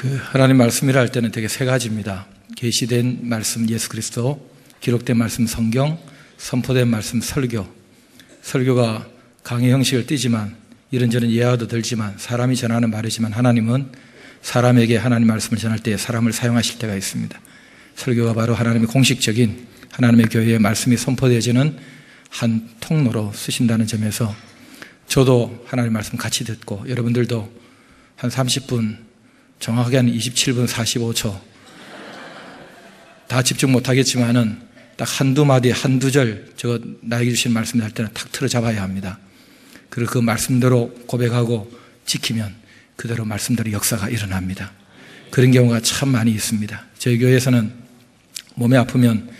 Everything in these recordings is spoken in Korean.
하나님 말씀이라 할 때는 되게 세 가지입니다. 계시된 말씀 예수 그리스도, 기록된 말씀 성경, 선포된 말씀 설교. 설교가 강의 형식을 띠지만 이런저런 예화도 들지만 사람이 전하는 말이지만 하나님은 사람에게 하나님 말씀을 전할 때 사람을 사용하실 때가 있습니다. 설교가 바로 하나님의 공식적인 하나님의 교회의 말씀이 선포되어지는 한 통로로 쓰신다는 점에서 저도 하나님 말씀 같이 듣고 여러분들도 한 30분, 정확하게 한 27분 45초 다 집중 못하겠지만은 딱 한두 마디, 한두 절 나에게 주신 말씀을 할 때는 탁 틀어 잡아야 합니다. 그리고 그 말씀대로 고백하고 지키면 그대로 말씀대로 역사가 일어납니다. 그런 경우가 참 많이 있습니다. 저희 교회에서는 몸이 아프면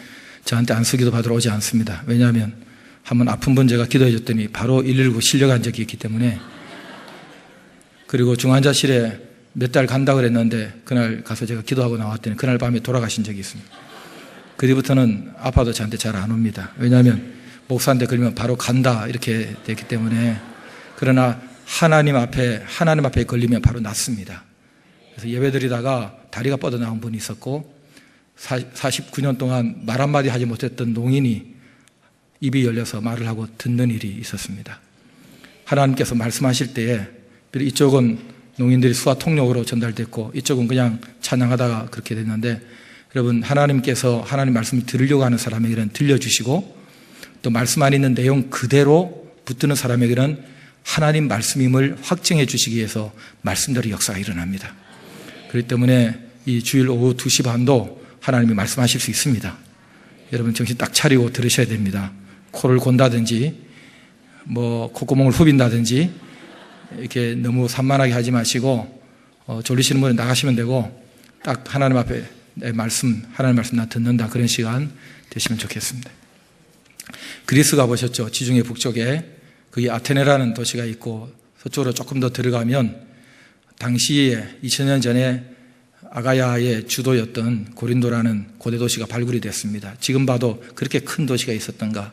저한테 안수기도 받으러 오지 않습니다. 왜냐하면 한번 아픈 분 제가 기도해 줬더니 바로 119 실려간 적이 있기 때문에. 그리고 중환자실에 몇 달 간다 그랬는데 그날 가서 제가 기도하고 나왔더니 그날 밤에 돌아가신 적이 있습니다. 그 뒤부터는 아파도 저한테 잘 안 옵니다. 왜냐하면 목사한테 걸리면 바로 간다 이렇게 됐기 때문에. 그러나 하나님 앞에 걸리면 바로 낫습니다. 그래서 예배드리다가 다리가 뻗어나온 분이 있었고 49년 동안 말 한마디 하지 못했던 농인이 입이 열려서 말을 하고 듣는 일이 있었습니다. 하나님께서 말씀하실 때에 이쪽은 농인들이 수화 통역으로 전달됐고 이쪽은 그냥 찬양하다가 그렇게 됐는데, 여러분 하나님께서 하나님 말씀을 들으려고 하는 사람에게는 들려주시고 또 말씀 안에 있는 내용 그대로 붙드는 사람에게는 하나님 말씀임을 확증해 주시기 위해서 말씀대로 역사가 일어납니다. 그렇기 때문에 이 주일 오후 2시 반도 하나님이 말씀하실 수 있습니다. 여러분 정신 딱 차리고 들으셔야 됩니다. 코를 곤다든지 콧구멍을 후빈다든지 이렇게 너무 산만하게 하지 마시고 졸리시는 분은 나가시면 되고 딱 하나님 앞에 하나님 말씀 나 듣는다, 그런 시간 되시면 좋겠습니다. 그리스 가보셨죠? 지중해 북쪽에 거기 아테네라는 도시가 있고 서쪽으로 조금 더 들어가면 당시에 2000년 전에 아가야의 주도였던 고린도라는 고대 도시가 발굴이 됐습니다. 지금 봐도 그렇게 큰 도시가 있었던가.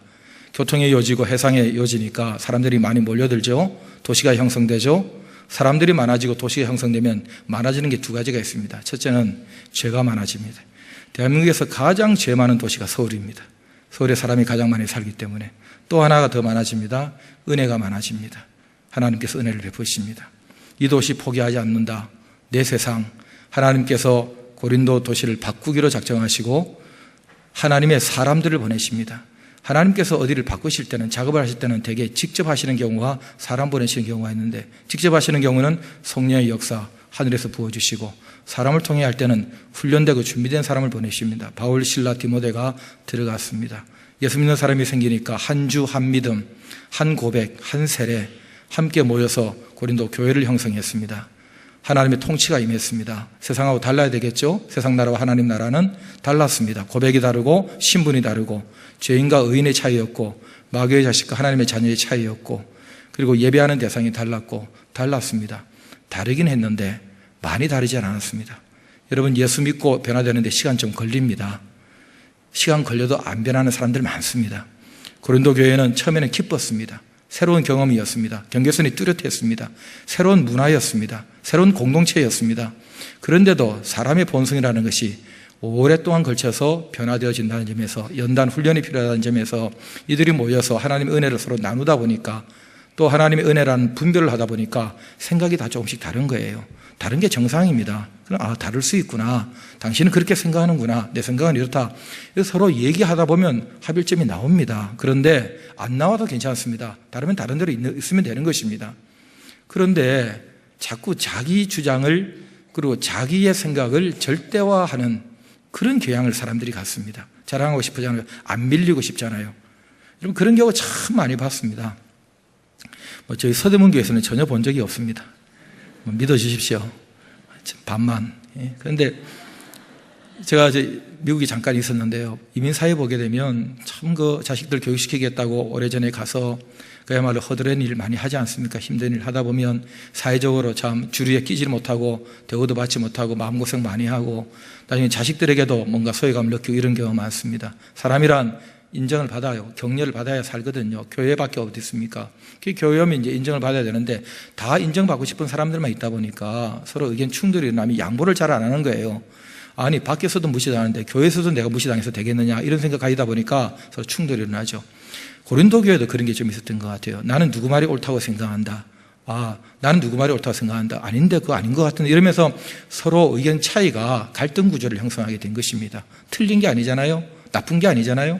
교통의 요지고 해상의 요지니까 사람들이 많이 몰려들죠. 도시가 형성되죠. 사람들이 많아지고 도시가 형성되면 많아지는 게 두 가지가 있습니다. 첫째는 죄가 많아집니다. 대한민국에서 가장 죄 많은 도시가 서울입니다. 서울에 사람이 가장 많이 살기 때문에. 또 하나가 더 많아집니다. 은혜가 많아집니다. 하나님께서 은혜를 베푸십니다. 이 도시 포기하지 않는다. 내 세상, 하나님께서 고린도 도시를 바꾸기로 작정하시고 하나님의 사람들을 보내십니다. 하나님께서 어디를 바꾸실 때는, 작업을 하실 때는 대개 직접 하시는 경우와 사람 보내시는 경우가 있는데, 직접 하시는 경우는 성령의 역사 하늘에서 부어주시고, 사람을 통해 할 때는 훈련되고 준비된 사람을 보내십니다. 바울, 실라, 디모데가 들어갔습니다. 예수 믿는 사람이 생기니까 한 주, 한 믿음, 한 고백, 한 세례 함께 모여서 고린도 교회를 형성했습니다. 하나님의 통치가 임했습니다. 세상하고 달라야 되겠죠? 세상 나라와 하나님 나라는 달랐습니다. 고백이 다르고 신분이 다르고 죄인과 의인의 차이였고 마귀의 자식과 하나님의 자녀의 차이였고, 그리고 예배하는 대상이 달랐습니다. 다르긴 했는데 많이 다르지 않았습니다. 여러분 예수 믿고 변화되는데 시간 좀 걸립니다. 시간 걸려도 안 변하는 사람들 많습니다. 고린도 교회는 처음에는 기뻤습니다. 새로운 경험이었습니다. 경계선이 뚜렷했습니다. 새로운 문화였습니다. 새로운 공동체였습니다. 그런데도 사람의 본성이라는 것이 오랫동안 걸쳐서 변화되어진다는 점에서, 연단 훈련이 필요하다는 점에서 이들이 모여서 하나님의 은혜를 서로 나누다 보니까, 또 하나님의 은혜라는 분별을 하다 보니까 생각이 다 조금씩 다른 거예요. 다른 게 정상입니다. 그럼 다를 수 있구나. 당신은 그렇게 생각하는구나. 내 생각은 이렇다. 서로 얘기하다 보면 합일점이 나옵니다. 그런데 안 나와도 괜찮습니다. 다르면 다른 대로 있으면 되는 것입니다. 그런데 자꾸 자기 주장을, 그리고 자기의 생각을 절대화하는 그런 교양을 사람들이 갖습니다. 자랑하고 싶잖아요. 안 밀리고 싶잖아요. 여러분 그런 경우 참 많이 봤습니다. 저희 서대문교에서는 전혀 본 적이 없습니다. 믿어주십시오. 반만. 그런데 제가 미국에 잠깐 있었는데요. 이민사회 보게 되면 참 자식들 교육시키겠다고 오래전에 가서 그야말로 허드렛 일 많이 하지 않습니까? 힘든 일 하다 보면 사회적으로 참 주류에 끼지 못하고 대우도 받지 못하고 마음고생 많이 하고 나중에 자식들에게도 뭔가 소외감을 느끼고 이런 경우가 많습니다. 사람이란 인정을 받아요. 격려를 받아야 살거든요. 교회밖에 어디 있습니까? 교회면 이제 인정을 받아야 되는데 다 인정받고 싶은 사람들만 있다 보니까 서로 의견 충돌이 일어나면 양보를 잘 안 하는 거예요. 아니 밖에서도 무시당하는데 교회에서도 내가 무시당해서 되겠느냐 이런 생각 가지다 보니까 서로 충돌이 일어나죠. 고린도 교회도 그런 게 좀 있었던 것 같아요. 나는 누구 말이 옳다고 생각한다. 나는 누구 말이 옳다고 생각한다. 아닌데 그거 아닌 것 같은데 이러면서 서로 의견 차이가 갈등 구조를 형성하게 된 것입니다. 틀린 게 아니잖아요. 나쁜 게 아니잖아요.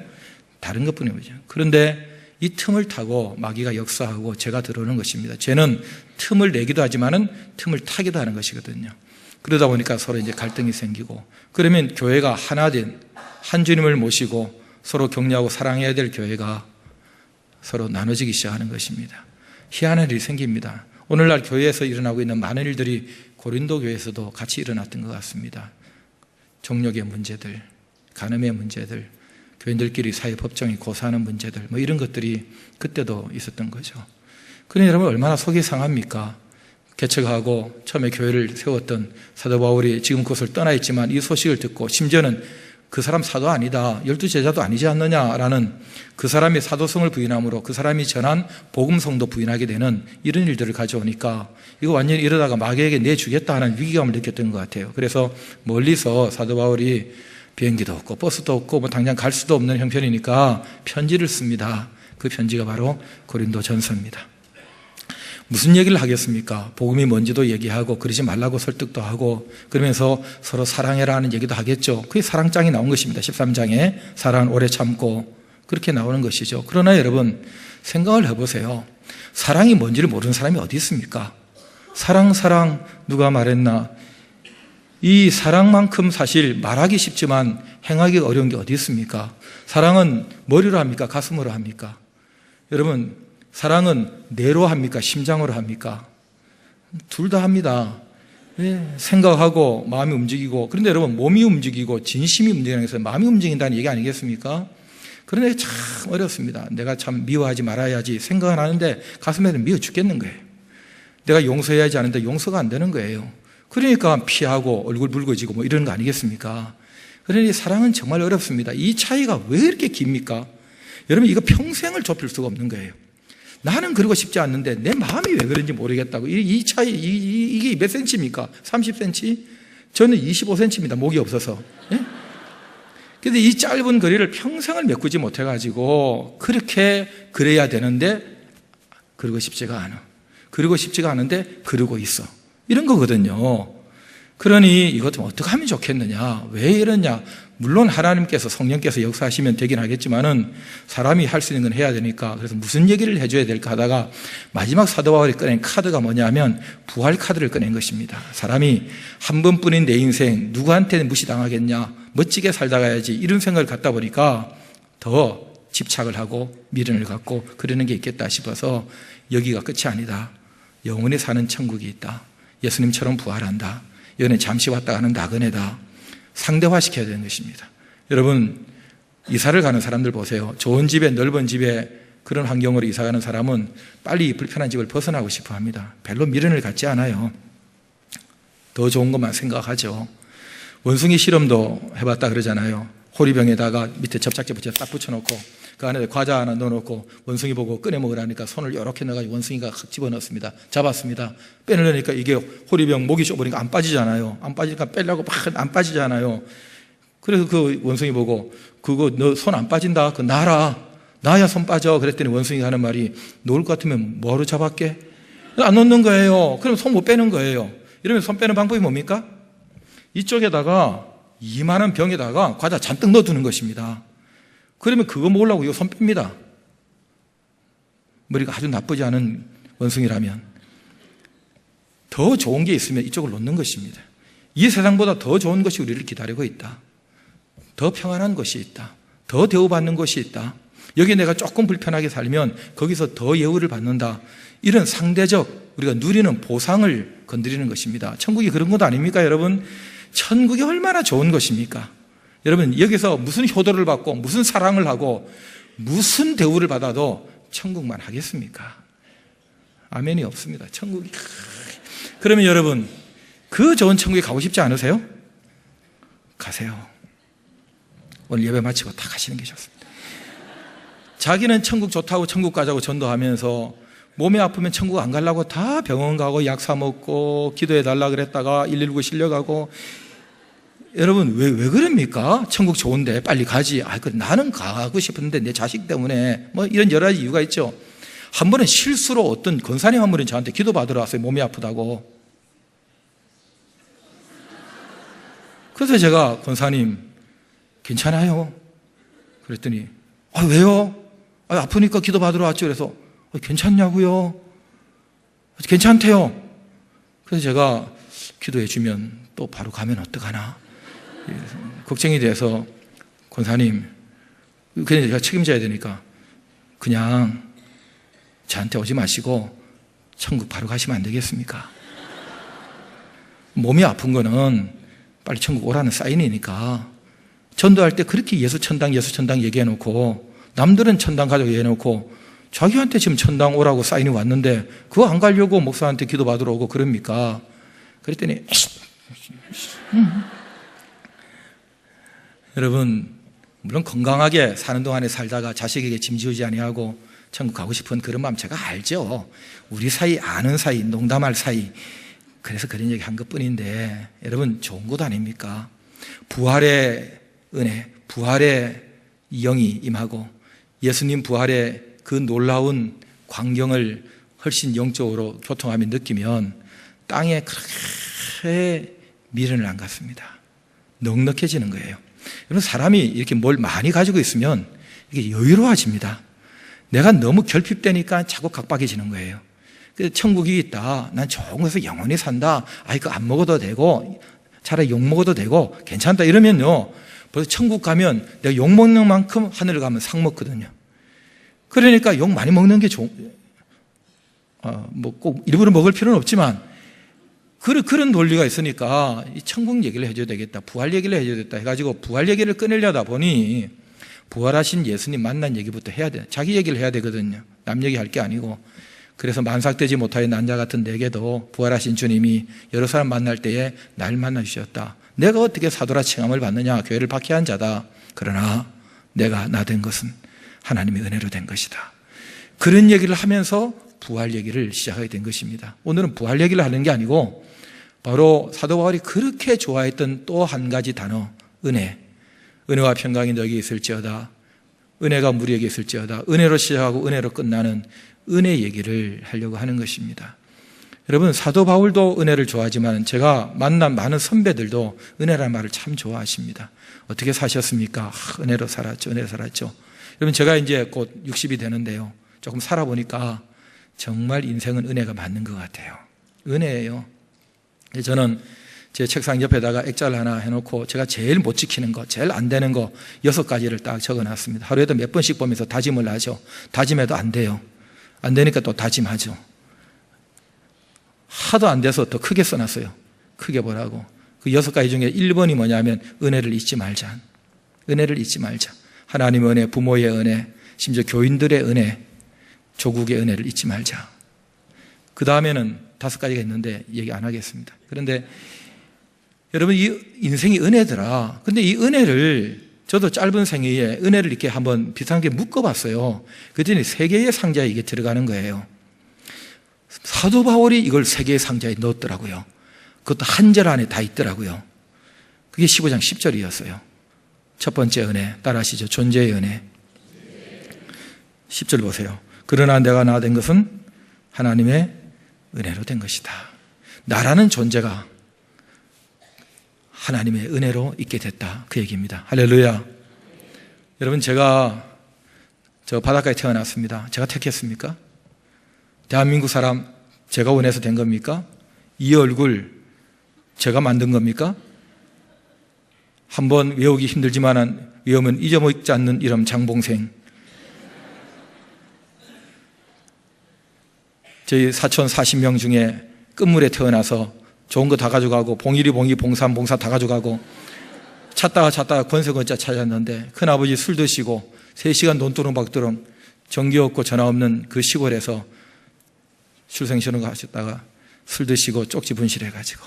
다른 것뿐이죠. 그런데 이 틈을 타고 마귀가 역사하고 죄가 들어오는 것입니다. 죄는 틈을 내기도 하지만은 틈을 타기도 하는 것이거든요. 그러다 보니까 서로 이제 갈등이 생기고 그러면 교회가 하나된 한 주님을 모시고 서로 격려하고 사랑해야 될 교회가 서로 나눠지기 시작하는 것입니다. 희한한 일이 생깁니다. 오늘날 교회에서 일어나고 있는 많은 일들이 고린도 교회에서도 같이 일어났던 것 같습니다. 정욕의 문제들, 간음의 문제들, 교인들끼리 사회 법정이 고사하는 문제들 이런 것들이 그때도 있었던 거죠. 그러니 여러분 얼마나 속이 상합니까? 개척하고 처음에 교회를 세웠던 사도 바울이 지금 그것을 떠나 있지만 이 소식을 듣고 심지어는 그 사람 사도 아니다, 12제자도 아니지 않느냐라는 그 사람의 사도성을 부인함으로 그 사람이 전한 복음성도 부인하게 되는 이런 일들을 가져오니까 이거 완전히 이러다가 마귀에게 내주겠다 하는 위기감을 느꼈던 것 같아요. 그래서 멀리서 사도 바울이 비행기도 없고 버스도 없고 당장 갈 수도 없는 형편이니까 편지를 씁니다. 그 편지가 바로 고린도 전서입니다. 무슨 얘기를 하겠습니까? 복음이 뭔지도 얘기하고 그러지 말라고 설득도 하고 그러면서 서로 사랑해라 하는 얘기도 하겠죠. 그게 사랑장이 나온 것입니다. 13장에 사랑은 오래 참고 그렇게 나오는 것이죠. 그러나 여러분 생각을 해보세요. 사랑이 뭔지를 모르는 사람이 어디 있습니까? 사랑 누가 말했나? 이 사랑만큼 사실 말하기 쉽지만 행하기 어려운 게 어디 있습니까? 사랑은 머리로 합니까? 가슴으로 합니까? 여러분 사랑은 뇌로 합니까? 심장으로 합니까? 둘 다 합니다. 생각하고 마음이 움직이고 그런데 여러분 몸이 움직이고 진심이 움직이는 것은 마음이 움직인다는 얘기 아니겠습니까? 그런데 참 어렵습니다. 내가 참 미워하지 말아야지 생각은 하는데 가슴에는 미워 죽겠는 거예요. 내가 용서해야지 하는데 용서가 안 되는 거예요. 그러니까 피하고 얼굴 붉어지고 이런 거 아니겠습니까? 그러니 사랑은 정말 어렵습니다. 이 차이가 왜 이렇게 깁니까? 여러분 이거 평생을 좁힐 수가 없는 거예요. 나는 그러고 싶지 않는데 내 마음이 왜 그런지 모르겠다고. 이 차이, 이게 몇 센치입니까? 30cm? 저는 25cm입니다. 목이 없어서. 그런데 이 짧은 거리를 평생을 메꾸지 못해가지고 그렇게 그래야 되는데 그러고 싶지가 않아. 그러고 싶지가 않은데 그러고 있어. 이런 거거든요. 그러니 이것 좀 어떻게 하면 좋겠느냐? 왜 이러냐? 물론 하나님께서 성령께서 역사하시면 되긴 하겠지만은 사람이 할 수 있는 건 해야 되니까 그래서 무슨 얘기를 해줘야 될까 하다가 마지막 사도 바울이 꺼낸 카드가 뭐냐면 부활 카드를 꺼낸 것입니다. 사람이 한 번뿐인 내 인생 누구한테 무시당하겠냐? 멋지게 살다 가야지 이런 생각을 갖다 보니까 더 집착을 하고 미련을 갖고 그러는 게 있겠다 싶어서 여기가 끝이 아니다. 영원히 사는 천국이 있다. 예수님처럼 부활한다. 이거는 잠시 왔다 가는 나그네다. 상대화시켜야 되는 것입니다. 여러분 이사를 가는 사람들 보세요. 좋은 집에 넓은 집에 그런 환경으로 이사 가는 사람은 빨리 이 불편한 집을 벗어나고 싶어 합니다. 별로 미련을 갖지 않아요. 더 좋은 것만 생각하죠. 원숭이 실험도 해봤다 그러잖아요. 호리병에다가 밑에 접착제 딱 붙여놓고 그 안에 과자 하나 넣어놓고 원숭이 보고 꺼내 먹으라니까 손을 이렇게 넣어가지고 원숭이가 확 집어넣습니다. 잡았습니다. 빼내려니까 이게 호리병 목이 좁으니까 안 빠지잖아요. 안 빠지니까 빼려고 막 안 빠지잖아요. 그래서 그 원숭이 보고 그거 너 손 안 빠진다. 그거 놔라. 놔야 손 빠져. 그랬더니 원숭이가 하는 말이 놓을 것 같으면 뭐하러 잡았게? 안 놓는 거예요. 그럼 손 못 빼는 거예요. 이러면 손 빼는 방법이 뭡니까? 이쪽에다가 이만한 병에다가 과자 잔뜩 넣어두는 것입니다. 그러면 그거 먹으려고 이거 손 뺍니다. 머리가 아주 나쁘지 않은 원숭이라면. 더 좋은 게 있으면 이쪽을 놓는 것입니다. 이 세상보다 더 좋은 것이 우리를 기다리고 있다. 더 평안한 것이 있다. 더 대우받는 것이 있다. 여기 내가 조금 불편하게 살면 거기서 더 예우를 받는다. 이런 상대적 우리가 누리는 보상을 건드리는 것입니다. 천국이 그런 것 아닙니까 여러분? 천국이 얼마나 좋은 것입니까? 여러분 여기서 무슨 효도를 받고 무슨 사랑을 하고 무슨 대우를 받아도 천국만 하겠습니까? 아멘이 없습니다. 천국이. 그러면 여러분 그 좋은 천국에 가고 싶지 않으세요? 가세요. 오늘 예배 마치고 다 가시는 게 좋습니다. 자기는 천국 좋다고 천국 가자고 전도하면서 몸이 아프면 천국 안 가려고 다 병원 가고 약 사 먹고 기도해 달라 그랬다가 119 실려가고. 여러분 왜 그럽니까? 천국 좋은데 빨리 가지. 나는 가고 싶은데 내 자식 때문에 뭐 이런 여러 가지 이유가 있죠. 한 번은 실수로 어떤 권사님 한 분이 저한테 기도 받으러 왔어요. 몸이 아프다고. 그래서 제가 권사님 괜찮아요? 그랬더니 왜요? 아프니까 기도 받으러 왔죠. 그래서 괜찮냐고요? 괜찮대요. 그래서 제가 기도해 주면 또 바로 가면 어떡하나 걱정이 돼서 권사님 그냥 제가 책임져야 되니까 그냥 저한테 오지 마시고 천국 바로 가시면 안 되겠습니까? 몸이 아픈 거는 빨리 천국 오라는 사인이니까. 전도할 때 그렇게 예수 천당 얘기해 놓고 남들은 천당 가자고 얘기해 놓고 자기한테 지금 천당 오라고 사인이 왔는데 그거 안 가려고 목사한테 기도 받으러 오고 그럽니까? 그랬더니 여러분 물론 건강하게 사는 동안에 살다가 자식에게 짐지우지 아니하고 천국 가고 싶은 그런 마음 제가 알죠. 우리 사이 아는 사이 농담할 사이 그래서 그런 얘기 한 것뿐인데 여러분 좋은 것 아닙니까? 부활의 은혜, 부활의 영이 임하고 예수님 부활의 그 놀라운 광경을 훨씬 영적으로 교통하며 느끼면 땅에 그렇게 미련을 안 갖습니다. 넉넉해지는 거예요. 여러분 사람이 이렇게 뭘 많이 가지고 있으면 이게 여유로워집니다. 내가 너무 결핍되니까 자꾸 각박해지는 거예요. 그래서 천국이 있다. 난 좋은 곳에서 영원히 산다. 그거 안 먹어도 되고 차라리 욕 먹어도 되고 괜찮다 이러면요. 벌써 천국 가면 내가 욕 먹는 만큼 하늘 가면 상 먹거든요. 그러니까 욕 많이 먹는 게 뭐 꼭 일부러 먹을 필요는 없지만 그런 논리가 있으니까 이 천국 얘기를 해줘야 되겠다. 부활 얘기를 해줘야 되겠다 해가지고 부활 얘기를 꺼내려다 보니 부활하신 예수님 만난 얘기부터 해야 돼. 자기 얘기를 해야 되거든요. 남 얘기할 게 아니고. 그래서 만삭되지 못하여 난자 같은 내게도 부활하신 주님이 여러 사람 만날 때에 날 만나주셨다. 내가 어떻게 사도라 칭함을 받느냐. 교회를 박해한 자다. 그러나 내가 나 된 것은 하나님의 은혜로 된 것이다. 그런 얘기를 하면서 부활 얘기를 시작하게 된 것입니다. 오늘은 부활 얘기를 하는 게 아니고 바로 사도 바울이 그렇게 좋아했던 또 한 가지 단어, 은혜. 은혜와 평강이 너에게 있을지어다. 은혜가 우리에게 있을지어다. 은혜로 시작하고 은혜로 끝나는 은혜 얘기를 하려고 하는 것입니다. 여러분 사도 바울도 은혜를 좋아하지만 제가 만난 많은 선배들도 은혜라는 말을 참 좋아하십니다. 어떻게 사셨습니까? 은혜로 살았죠. 은혜로 살았죠. 여러분 제가 이제 곧 60이 되는데요. 조금 살아보니까 정말 인생은 은혜가 맞는 것 같아요. 은혜예요. 저는 제 책상 옆에다가 액자를 하나 해놓고 제가 제일 못 지키는 거, 제일 안 되는 거 6가지를 딱 적어놨습니다. 하루에도 몇 번씩 보면서 다짐을 하죠. 다짐해도 안 돼요. 안 되니까 또 다짐하죠. 하도 안 돼서 더 크게 써놨어요. 크게 보라고. 그 6가지 중에 1번이 뭐냐면 은혜를 잊지 말자. 은혜를 잊지 말자. 하나님의 은혜, 부모의 은혜, 심지어 교인들의 은혜, 조국의 은혜를 잊지 말자. 그 다음에는 5가지가 있는데 얘기 안 하겠습니다. 그런데 여러분 이 인생이 은혜더라. 근데 이 은혜를 저도 짧은 생애에 은혜를 이렇게 한번 비슷한 게 묶어봤어요. 그랬더니 3개의 상자에 이게 들어가는 거예요. 사도 바울이 이걸 3개의 상자에 넣었더라고요. 그것도 한 절 안에 다 있더라고요. 그게 15장 10절이었어요. 첫 번째 은혜, 따라하시죠. 존재의 은혜. 10절 보세요. 그러나 내가 나 된 것은 하나님의 은혜로 된 것이다. 나라는 존재가 하나님의 은혜로 있게 됐다. 그 얘기입니다. 할렐루야. 여러분 제가 저 바닷가에 태어났습니다. 제가 택했습니까? 대한민국 사람 제가 원해서 된 겁니까? 이 얼굴 제가 만든 겁니까? 한번 외우기 힘들지만 외우면 잊어먹지 않는 이름 장봉생. 저희 사촌 40명 중에 끝물에 태어나서 좋은 거 다 가져가고 봉일이 봉사 다 가져가고 찾다가 권세건자 찾았는데 큰아버지 술 드시고 3시간 논두렁박두렁 전기 없고 전화 없는 그 시골에서 출생신호가 하셨다가 술 드시고 쪽지 분실해가지고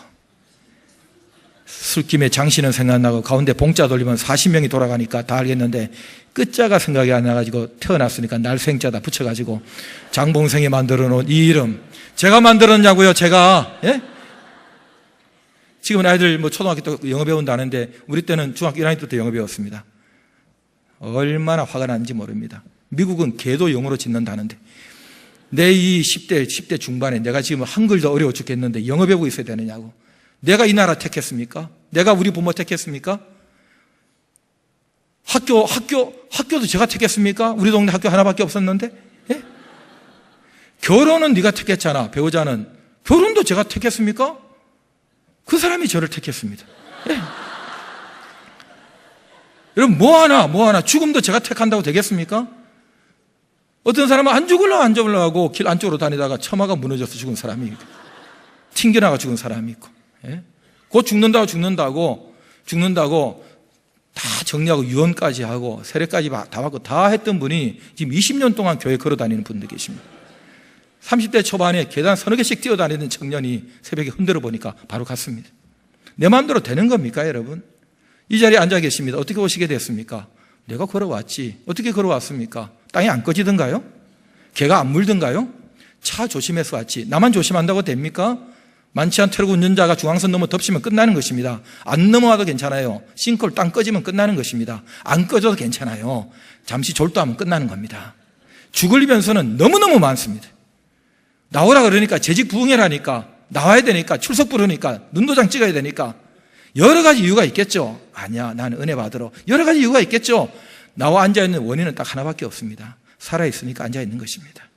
술김에 장씨는 생각나고 가운데 봉자 돌리면 40명이 돌아가니까 다 알겠는데 끝자가 생각이 안 나가지고 태어났으니까 날생자다 붙여가지고 장봉생이 만들어 놓은 이 이름 제가 만들었냐고요? 제가? 예? 지금은 아이들 뭐 초등학교 때 영어 배운다는데 우리 때는 중학교 1학년 때부터 영어 배웠습니다. 얼마나 화가 나는지 모릅니다. 미국은 개도 영어로 짓는다는데 내 이 10대 중반에 내가 지금 한글도 어려워 죽겠는데 영어 배우고 있어야 되느냐고. 내가 이 나라 택했습니까? 내가 우리 부모 택했습니까? 학교도 제가 택했습니까? 우리 동네 학교 하나밖에 없었는데? 예? 결혼은 네가 택했잖아. 배우자는. 결혼도 제가 택했습니까? 그 사람이 저를 택했습니다. 예. 여러분 뭐 하나 죽음도 제가 택한다고 되겠습니까? 어떤 사람은 안 죽으려고 하고 길 안쪽으로 다니다가 처마가 무너져서 죽은 사람이 있고 튕겨나가 죽은 사람이 있고 예? 곧 죽는다고 다 정리하고 유언까지 하고 세례까지 다 받고 다 했던 분이 지금 20년 동안 교회 걸어 다니는 분들 계십니다. 30대 초반에 계단 서너 개씩 뛰어다니는 청년이 새벽에 흔들어 보니까 바로 갔습니다. 내 마음대로 되는 겁니까 여러분? 이 자리에 앉아 계십니다. 어떻게 오시게 됐습니까? 내가 걸어왔지. 어떻게 걸어왔습니까? 땅이 안 꺼지던가요? 개가 안 물던가요? 차 조심해서 왔지. 나만 조심한다고 됩니까? 많지 않은 트럭 운전자가 중앙선 넘어 덮치면 끝나는 것입니다. 안 넘어와도 괜찮아요. 싱크홀 땅 꺼지면 끝나는 것입니다. 안 꺼져도 괜찮아요. 잠시 졸도하면 끝나는 겁니다. 죽을 변수는 너무너무 많습니다. 나오라 그러니까 재직 부응해라니까 나와야 되니까 출석 부르니까 눈도장 찍어야 되니까 여러 가지 이유가 있겠죠. 아니야 나는 은혜 받으러 여러 가지 이유가 있겠죠. 나와 앉아있는 원인은 딱 하나밖에 없습니다. 살아있으니까 앉아있는 것입니다.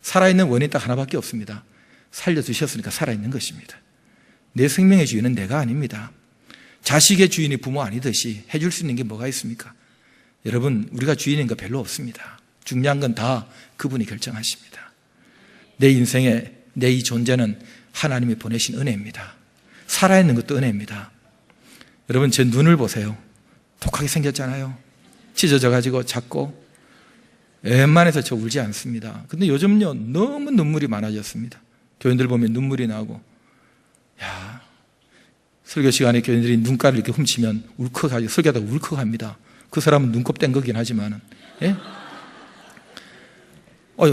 살아있는 원인 딱 하나밖에 없습니다. 살려주셨으니까 살아있는 것입니다. 내 생명의 주인은 내가 아닙니다. 자식의 주인이 부모 아니듯이 해줄 수 있는 게 뭐가 있습니까? 여러분 우리가 주인인 거 별로 없습니다. 중요한 건 다 그분이 결정하십니다. 내 인생에 내 이 존재는 하나님이 보내신 은혜입니다. 살아있는 것도 은혜입니다. 여러분 제 눈을 보세요. 독하게 생겼잖아요. 찢어져가지고 작고 웬만해서 저 울지 않습니다. 근데 요즘요 너무 눈물이 많아졌습니다. 교인들 보면 눈물이 나고 설교 시간에 교인들이 눈가를 이렇게 훔치면 울컥하죠. 설교하다가 울컥합니다. 그 사람은 눈곱 뗀 거긴 하지만은 예?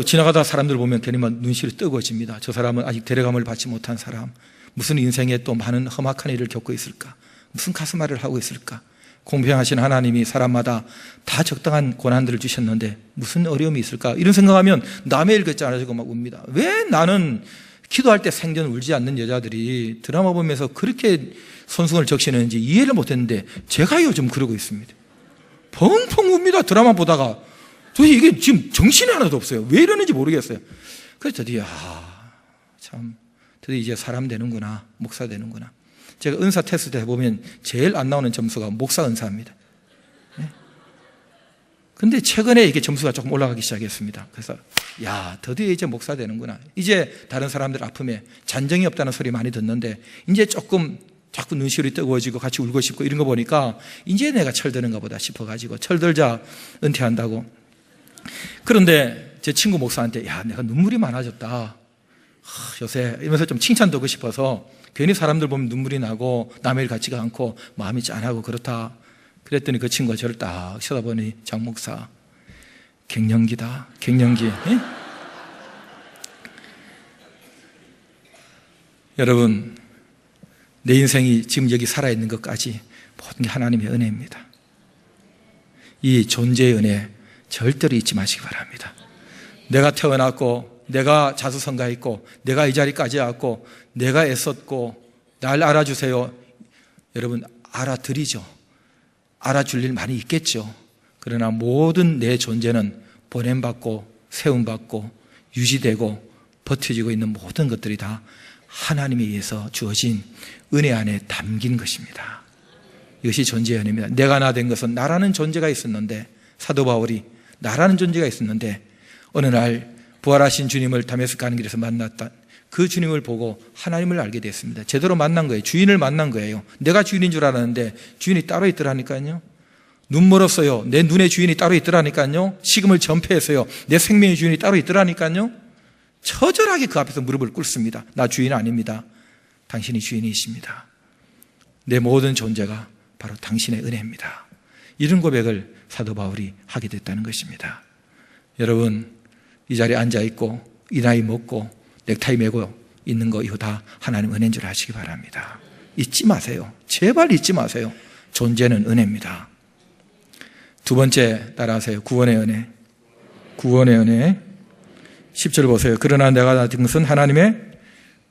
지나가다 사람들 보면 괜히 막 눈시울이 뜨거워집니다. 저 사람은 아직 데려감을 받지 못한 사람, 무슨 인생에 또 많은 험악한 일을 겪고 있을까, 무슨 가슴앓이를 하고 있을까. 공평하신 하나님이 사람마다 다 적당한 고난들을 주셨는데 무슨 어려움이 있을까 이런 생각하면 남의 일 같지 않아지고 막 웁니다. 왜 나는 기도할 때 생전 울지 않는 여자들이 드라마 보면서 그렇게 손승을 적시는지 이해를 못했는데 제가 요즘 그러고 있습니다. 펑펑 웁니다. 드라마 보다가 도대체 이게 지금 정신이 하나도 없어요. 왜 이러는지 모르겠어요. 그래서 드디어 드디어 이제 사람 되는구나, 목사 되는구나. 제가 은사 테스트 해보면 제일 안 나오는 점수가 목사 은사입니다. 근데 최근에 이게 점수가 조금 올라가기 시작했습니다. 그래서 드디어 이제 목사 되는구나. 이제 다른 사람들 아픔에 잔정이 없다는 소리 많이 듣는데 이제 조금 자꾸 눈시울이 뜨거워지고 같이 울고 싶고 이런 거 보니까 이제 내가 철드는가 보다 싶어가지고 철들자 은퇴한다고. 그런데 제 친구 목사한테 내가 눈물이 많아졌다 요새 이러면서 좀 칭찬도 하고 싶어서 괜히 사람들 보면 눈물이 나고 남의 일 같지가 않고 마음이 짠하고 그렇다 그랬더니 그 친구가 저를 딱 쳐다보니 장 목사 갱년기다 갱년기. 여러분 내 인생이 지금 여기 살아있는 것까지 모든 게 하나님의 은혜입니다. 이 존재의 은혜 절대로 잊지 마시기 바랍니다. 내가 태어났고 내가 자수성가했고 내가 이 자리까지 왔고 내가 애썼고 날 알아주세요. 여러분 알아드리죠. 알아줄 일 많이 있겠죠. 그러나 모든 내 존재는 보냄받고 세움받고 유지되고 버텨지고 있는 모든 것들이 다 하나님에 의해서 주어진 은혜 안에 담긴 것입니다. 이것이 존재의 은혜입니다. 내가 나 된 것은 나라는 존재가 있었는데 사도 바울이 나라는 존재가 있었는데 어느 날 부활하신 주님을 다메섹 가는 길에서 만났다. 그 주님을 보고 하나님을 알게 됐습니다. 제대로 만난 거예요. 주인을 만난 거예요. 내가 주인인 줄 알았는데 주인이 따로 있더라니까요. 눈 멀었어요. 내 눈의 주인이 따로 있더라니까요. 식음을 전폐했어요. 내 생명의 주인이 따로 있더라니까요. 처절하게 그 앞에서 무릎을 꿇습니다. 나 주인 아닙니다. 당신이 주인이십니다. 내 모든 존재가 바로 당신의 은혜입니다. 이런 고백을 사도 바울이 하게 됐다는 것입니다. 여러분, 이 자리에 앉아있고 이 나이 먹고 넥타이 메고 있는 거 이거 다 하나님 은혜인 줄 아시기 바랍니다. 잊지 마세요. 제발 잊지 마세요. 존재는 은혜입니다. 두 번째 따라하세요. 구원의 은혜. 구원의 은혜. 10절 보세요. 그러나 내가 낳은 것은 하나님의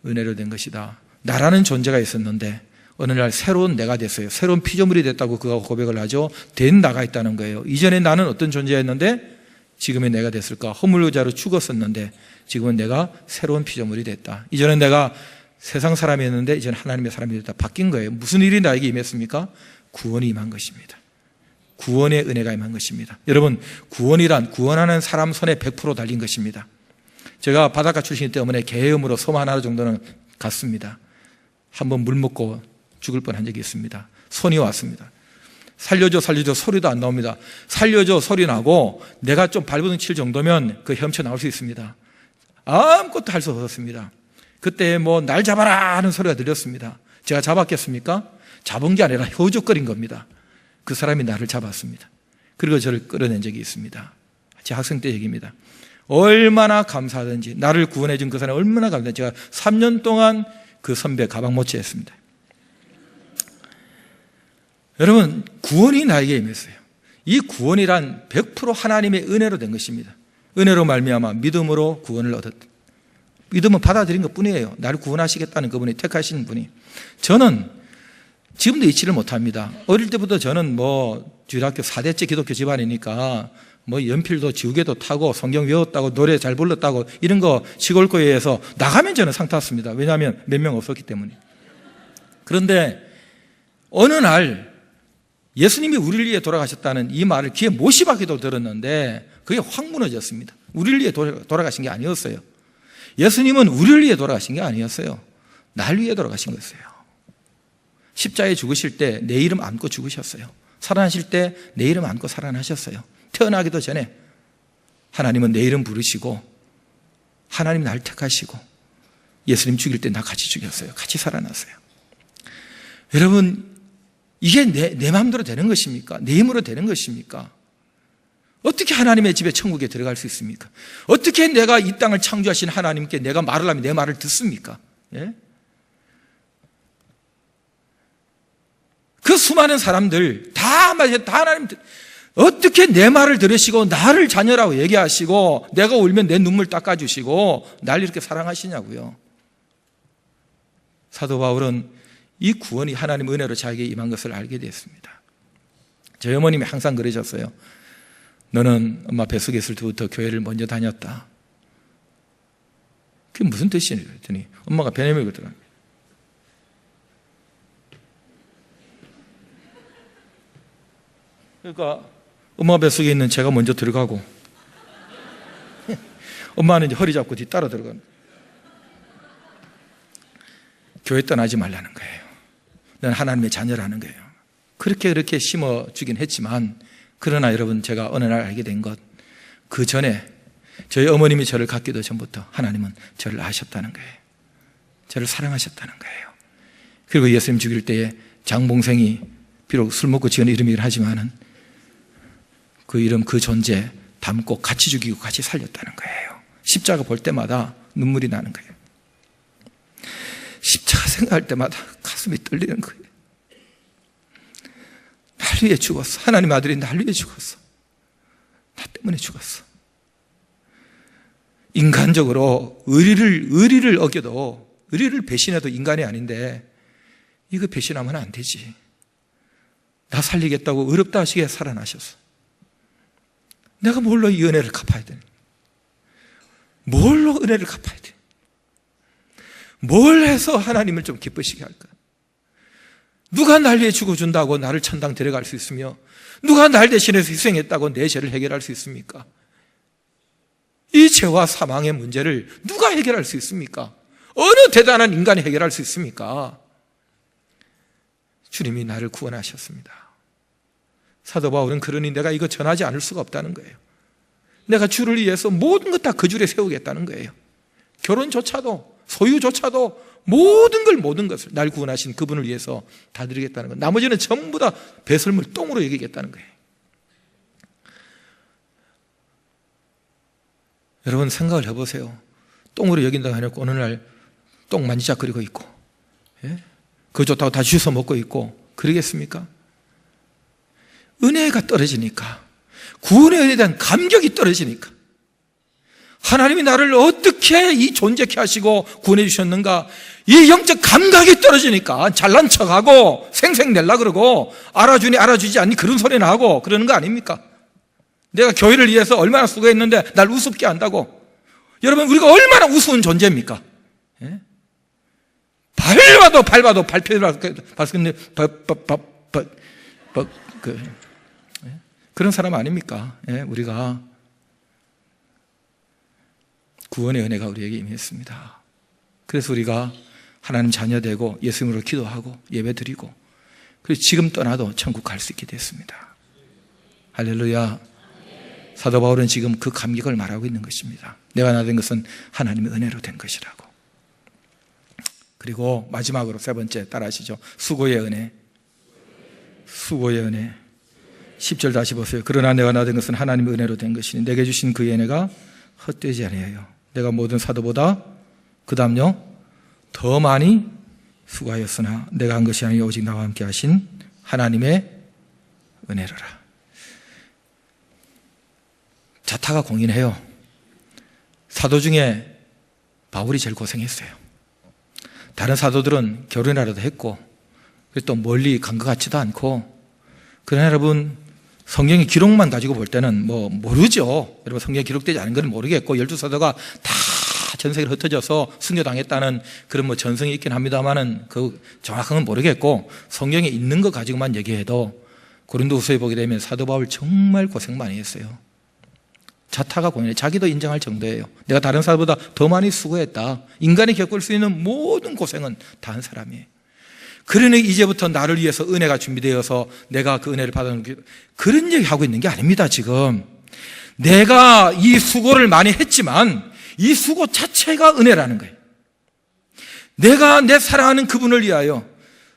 은혜로 된 것이다. 나라는 존재가 있었는데 어느 날 새로운 내가 됐어요. 새로운 피조물이 됐다고 그가 고백을 하죠. 된 나가 있다는 거예요. 이전에 나는 어떤 존재였는데 지금의 내가 됐을까? 허물자로 죽었었는데 지금은 내가 새로운 피조물이 됐다. 이전에 내가 세상 사람이었는데 이제는 하나님의 사람이 됐다. 바뀐 거예요. 무슨 일이 나에게 임했습니까? 구원이 임한 것입니다. 구원의 은혜가 임한 것입니다. 여러분, 구원이란 구원하는 사람 손에 100% 달린 것입니다. 제가 바닷가 출신이기 때문에 계엄으로 섬 하나 정도는 갔습니다. 한번 물 먹고 죽을 뻔한 적이 있습니다. 손이 왔습니다. 살려줘 살려줘 소리도 안 나옵니다. 살려줘 소리 나고 내가 좀 발버둥 칠 정도면 그 헤엄쳐 나올 수 있습니다. 아무것도 할 수 없었습니다. 그때 뭐 날 잡아라 하는 소리가 들렸습니다. 제가 잡았겠습니까? 잡은 게 아니라 효적거린 겁니다. 그 사람이 나를 잡았습니다. 그리고 저를 끌어낸 적이 있습니다. 제 학생 때 얘기입니다. 얼마나 감사하든지 나를 구원해 준 그 사람이 얼마나 감사하든지 제가 3년 동안 그 선배 가방 모치했습니다. 여러분, 구원이 나에게 임했어요. 이 구원이란 100% 하나님의 은혜로 된 것입니다. 은혜로 말미암아 믿음으로 구원을 얻었다. 믿음은 받아들인 것뿐이에요. 나를 구원하시겠다는 그분이 택하신 분이. 저는 지금도 잊지를 못합니다. 어릴 때부터 저는 주일학교 4대째 기독교 집안이니까 연필도 지우개도 타고 성경 외웠다고 노래 잘 불렀다고 이런 거 시골교회에서 나가면 저는 상 탔습니다. 왜냐하면 몇 명 없었기 때문에. 그런데 어느 날 예수님이 우리를 위해 돌아가셨다는 이 말을 귀에 못이 박혀도 들었는데 그게 확 무너졌습니다. 우리를 위해 돌아가신 게 아니었어요. 예수님은 우리를 위해 돌아가신 게 아니었어요. 날 위해 돌아가신 거였어요. 십자가에 죽으실 때 내 이름 안고 죽으셨어요. 살아나실 때 내 이름 안고 살아나셨어요. 태어나기도 전에 하나님은 내 이름 부르시고 하나님 날 택하시고 예수님 죽일 때 나 같이 죽였어요. 같이 살아났어요. 여러분, 이게 내 마음대로 되는 것입니까? 내 힘으로 되는 것입니까? 어떻게 하나님의 집에 천국에 들어갈 수 있습니까? 어떻게 내가 이 땅을 창조하신 하나님께 내가 말을 하면 내 말을 듣습니까? 예? 그 수많은 사람들 다 하나님 어떻게 내 말을 들으시고 나를 자녀라고 얘기하시고 내가 울면 내 눈물 닦아주시고 날 이렇게 사랑하시냐고요. 사도 바울은 이 구원이 하나님의 은혜로 자기에게 임한 것을 알게 됐습니다. 저희 어머님이 항상 그러셨어요. 너는 엄마 뱃속에 있을 때부터 교회를 먼저 다녔다. 그게 무슨 뜻이냐 그랬더니 엄마가 베네밀거더랍니다. 그러니까 엄마 뱃속에 있는 제가 먼저 들어가고 엄마는 이제 허리 잡고 뒤 따라 들어가는 거예요. 교회 떠나지 말라는 거예요. 넌 하나님의 자녀라는 거예요. 그렇게 심어주긴 했지만 그러나 여러분, 제가 어느 날 알게 된 것, 그 전에 저희 어머님이 저를 갖기도 전부터 하나님은 저를 아셨다는 거예요. 저를 사랑하셨다는 거예요. 그리고 예수님 죽일 때에 장봉생이 비록 술 먹고 지은 이름이긴 하지만은 그 이름, 그 존재 담고 같이 죽이고 같이 살렸다는 거예요. 십자가 볼 때마다 눈물이 나는 거예요. 십자가 생각할 때마다 가슴이 떨리는 거예요. 날 위해 죽었어. 하나님 아들이 날 위해 죽었어. 나 때문에 죽었어. 인간적으로 의리를 어겨도, 의리를 배신해도 인간이 아닌데 이거 배신하면 안 되지. 나 살리겠다고 어렵다 하시게 살아나셨어. 내가 뭘로 이 은혜를 갚아야 되는? 뭘로 은혜를 갚아야 돼? 뭘 해서 하나님을 좀 기쁘시게 할까? 누가 날 위해 죽어준다고 나를 천당 데려갈 수 있으며 누가 날 대신해서 희생했다고 내 죄를 해결할 수 있습니까? 이 죄와 사망의 문제를 누가 해결할 수 있습니까? 어느 대단한 인간이 해결할 수 있습니까? 주님이 나를 구원하셨습니다. 사도 바울은 그러니 내가 이거 전하지 않을 수가 없다는 거예요. 내가 주를 위해서 모든 것 다 그 줄에 세우겠다는 거예요. 결혼조차도 소유조차도 모든 것을 날 구원하신 그분을 위해서 다 드리겠다는 것. 나머지는 전부 다 배설물 똥으로 여기겠다는 거예요. 여러분 생각을 해보세요. 똥으로 여긴다고 해놓고 어느 날 똥 만지작거리고 있고, 예? 그거 좋다고 다 주워 먹고 있고 그러겠습니까? 은혜가 떨어지니까, 구원에 대한 감격이 떨어지니까, 하나님이 나를 어떻게 이 존재케 하시고 구원해 주셨는가, 이 영적 감각이 떨어지니까 잘난 척하고 생색낼라 그러고 알아주니 알아주지 않니 그런 소리나 하고 그러는 거 아닙니까? 내가 교회를 위해서 얼마나 수고했는데 날 우습게 한다고. 여러분, 우리가 얼마나 우스운 존재입니까? 예? 밟아도 발표를 봤는데 그런 사람 아닙니까? 예? 우리가 구원의 은혜가 우리에게 임했습니다. 그래서 우리가 하나님 자녀 되고 예수님으로 기도하고 예배 드리고, 그래서 지금 떠나도 천국 갈 수 있게 됐습니다. 할렐루야. 사도 바울은 지금 그 감격을 말하고 있는 것입니다. 내가 나 된 것은 하나님의 은혜로 된 것이라고. 그리고 마지막으로 세 번째 따라하시죠. 수고의 은혜. 수고의 은혜. 10절 다시 보세요. 그러나 내가 나 된 것은 하나님의 은혜로 된 것이니 내게 주신 그 은혜가 헛되지 아니하여 내가 모든 사도보다 그 다음요 더 많이 수고하였으나 내가 한 것이 아니라 오직 나와 함께 하신 하나님의 은혜로라. 자타가 공인해요. 사도 중에 바울이 제일 고생했어요. 다른 사도들은 결혼이라도 했고 또 멀리 간 것 같지도 않고. 그러나 여러분, 성경의 기록만 가지고 볼 때는 모르죠. 여러분, 성경에 기록되지 않은 건 모르겠고 12사도가 다 전 세계로 흩어져서 순교당했다는 그런 전성이 있긴 합니다만은 그 정확한 건 모르겠고, 성경에 있는 거 가지고만 얘기해도 고린도후서에 보게 되면 사도 바울 정말 고생 많이 했어요. 자타가 공인해. 자기도 인정할 정도예요. 내가 다른 사람보다 더 많이 수고했다. 인간이 겪을 수 있는 모든 고생은 다 한 사람이에요. 그러니 이제부터 나를 위해서 은혜가 준비되어서 내가 그 은혜를 받아는, 그런 얘기 하고 있는 게 아닙니다. 지금 내가 이 수고를 많이 했지만 이 수고 자체가 은혜라는 거예요. 내가 내 사랑하는 그분을 위하여,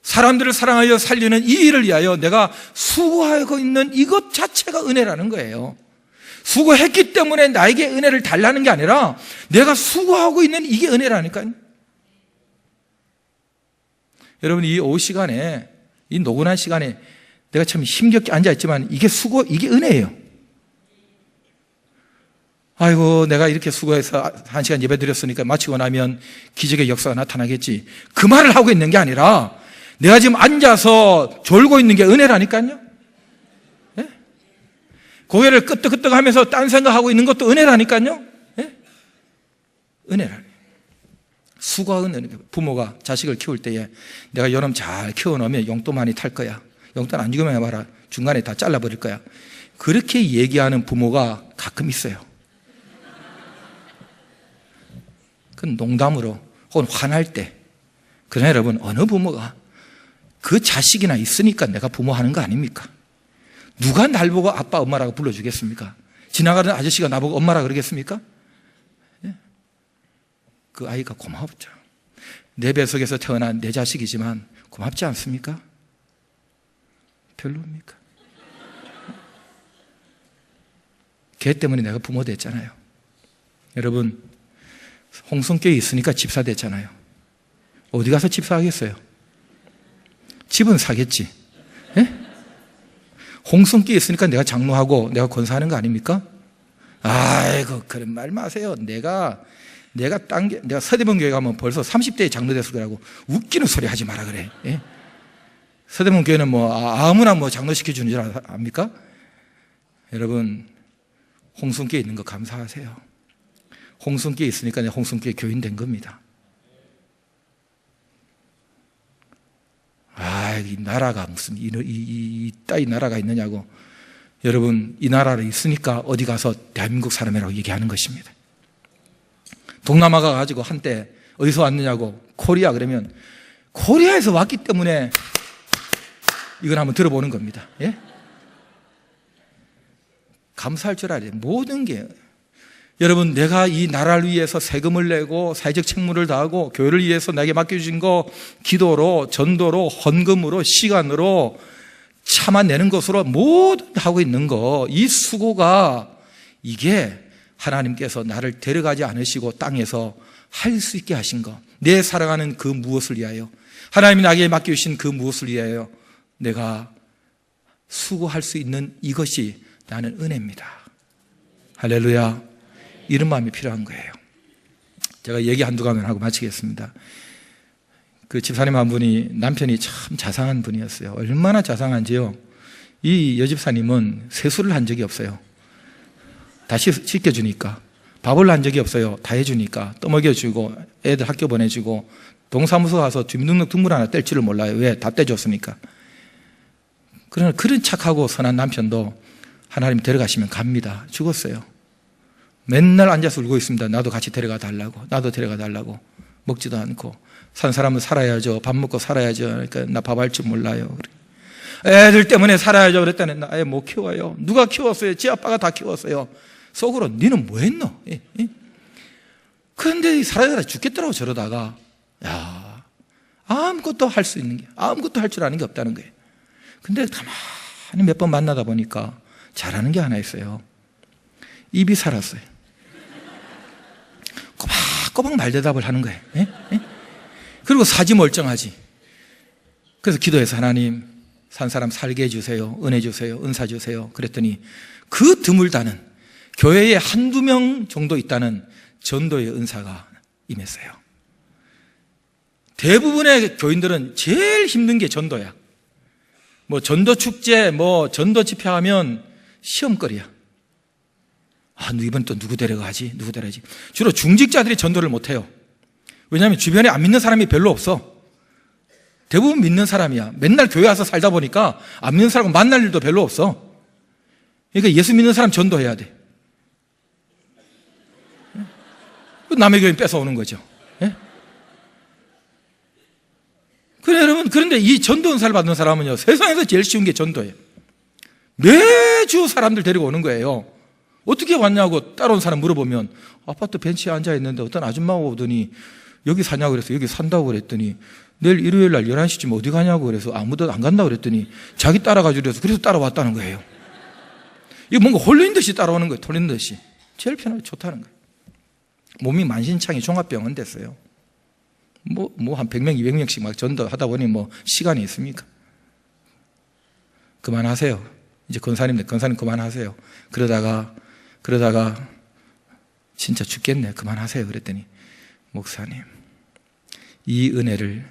사람들을 사랑하여 살리는 이 일을 위하여 내가 수고하고 있는 이것 자체가 은혜라는 거예요. 수고했기 때문에 나에게 은혜를 달라는 게 아니라 내가 수고하고 있는 이게 은혜라니까요. 여러분, 이 오후 시간에, 이 노곤한 시간에 내가 참 힘겹게 앉아있지만 이게 이게 은혜예요. 아이고, 내가 이렇게 수고해서 1시간 예배 드렸으니까 마치고 나면 기적의 역사가 나타나겠지. 그 말을 하고 있는 게 아니라 내가 지금 앉아서 졸고 있는 게 은혜라니까요. 예? 고개를 끄떡끄떡 하면서 딴 생각하고 있는 것도 은혜라니까요. 예? 은혜라니. 수고한 은혜. 부모가 자식을 키울 때에 내가 요놈 잘 키워놓으면 용돈 많이 탈 거야. 용돈 안 주기만 해봐라. 중간에 다 잘라버릴 거야. 그렇게 얘기하는 부모가 가끔 있어요. 그건 농담으로 혹은 화날 때. 그러나 여러분, 어느 부모가 그 자식이나 있으니까 내가 부모하는 거 아닙니까? 누가 날 보고 아빠 엄마라고 불러주겠습니까? 지나가는 아저씨가 나보고 엄마라 그러겠습니까? 예? 그 아이가 고맙죠. 내 뱃속에서 태어난 내 자식이지만 고맙지 않습니까? 별로입니까? 걔 때문에 내가 부모 됐잖아요. 여러분, 홍성교에 있으니까 집사 됐잖아요. 어디 가서 집사하겠어요? 집은 사겠지. 예? 홍성교에 있으니까 내가 장로하고 내가 권사하는 거 아닙니까? 아이고, 그런 말 마세요. 내가 서대문 교회 가면 벌써 30대에 장로 됐을 거라고 웃기는 소리 하지 마라 그래. 예? 서대문 교회는 아무나 장로 시켜주는 줄 압니까? 여러분, 홍성교에 있는 거 감사하세요. 홍성교에 있으니까 내가 홍성교회 교인 된 겁니다. 이 나라가 무슨 이 나라가 있느냐고. 여러분, 이 나라에 있으니까 어디 가서 대한민국 사람이라고 얘기하는 것입니다. 동남아가 가지고 한때 어디서 왔느냐고 코리아 그러면 코리아에서 왔기 때문에 이걸 한번 들어보는 겁니다. 예? 감사할 줄 알아야 돼요. 모든 게. 여러분, 내가 이 나라를 위해서 세금을 내고 사회적 책무를 다하고 교회를 위해서 나에게 맡겨주신 거 기도로, 전도로, 헌금으로, 시간으로 참아내는 것으로 모두 하고 있는 거, 이 수고가 이게 하나님께서 나를 데려가지 않으시고 땅에서 할 수 있게 하신 거, 내 살아가는 그 무엇을 위하여, 하나님이 나에게 맡겨주신 그 무엇을 위하여 내가 수고할 수 있는 이것이 나는 은혜입니다. 할렐루야. 이런 마음이 필요한 거예요. 제가 얘기 한두 가면 하고 마치겠습니다. 그 집사님 한 분이 남편이 참 자상한 분이었어요. 얼마나 자상한지요. 이 여집사님은 세수를 한 적이 없어요. 다 씻겨주니까. 밥을 한 적이 없어요. 다 해주니까. 떠먹여주고 애들 학교 보내주고 동사무소 가서 주민등록 하나 뗄 줄을 몰라요. 왜? 다 떼줬으니까. 그러나 그런 착하고 선한 남편도 하나님 데려가시면 갑니다. 죽었어요. 맨날 앉아서 울고 있습니다. 나도 같이 데려가 달라고. 나도 데려가 달라고. 먹지도 않고. 산 사람은 살아야죠. 밥 먹고 살아야죠. 그러니까 나 밥 할 줄 몰라요. 애들 때문에 살아야죠. 그랬더니 나 애 못 키워요. 누가 키웠어요? 지 아빠가 다 키웠어요. 속으로 니는 뭐 했노? 그런데 살아야 죽겠더라고 저러다가. 야, 아무것도 할 수 있는 게, 아무것도 할 줄 아는 게 없다는 거예요. 근데 가만히 몇 번 만나다 보니까 잘하는 게 하나 있어요. 입이 살았어요. 꼬박꼬박 말대답을 하는 거예요. 그리고 사지 멀쩡하지. 그래서 기도해서 하나님, 산 사람 살게 해주세요. 은혜 주세요. 은사 주세요. 그랬더니 그 드물다는 교회에 한두 명 정도 있다는 전도의 은사가 임했어요. 대부분의 교인들은 제일 힘든 게 전도야. 뭐 전도 축제, 뭐 전도 집회하면 시험거리야. 아, 이번 또 누구 데려가지? 누구 데려가지? 주로 중직자들이 전도를 못해요. 왜냐하면 주변에 안 믿는 사람이 별로 없어. 대부분 믿는 사람이야. 맨날 교회 와서 살다 보니까 안 믿는 사람과 만날 일도 별로 없어. 그러니까 예수 믿는 사람 전도해야 돼. 남의 교회 뺏어오는 거죠. 그래, 여러분, 그런데 이 전도 은사를 받는 사람은요, 세상에서 제일 쉬운 게 전도예요. 매주 사람들 데리고 오는 거예요. 어떻게 왔냐고 따라온 사람 물어보면 아파트 벤치에 앉아있는데 어떤 아줌마가 오더니 여기 사냐고 그래서 여기 산다고 그랬더니 내일 일요일 날 11시쯤 어디 가냐고 그래서 아무도 안 간다고 그랬더니 자기 따라가지고 그래서 따라왔다는 거예요. 이거 뭔가 홀린 듯이 따라오는 거예요. 홀린 듯이. 제일 편하고 좋다는 거예요. 몸이 만신창이 종합병원 됐어요. 한 100명, 200명씩 막 전도하다 보니 뭐 시간이 있습니까? 그만하세요. 이제 권사님 그만하세요. 그러다가 진짜 죽겠네. 그만하세요. 그랬더니 목사님, 이 은혜를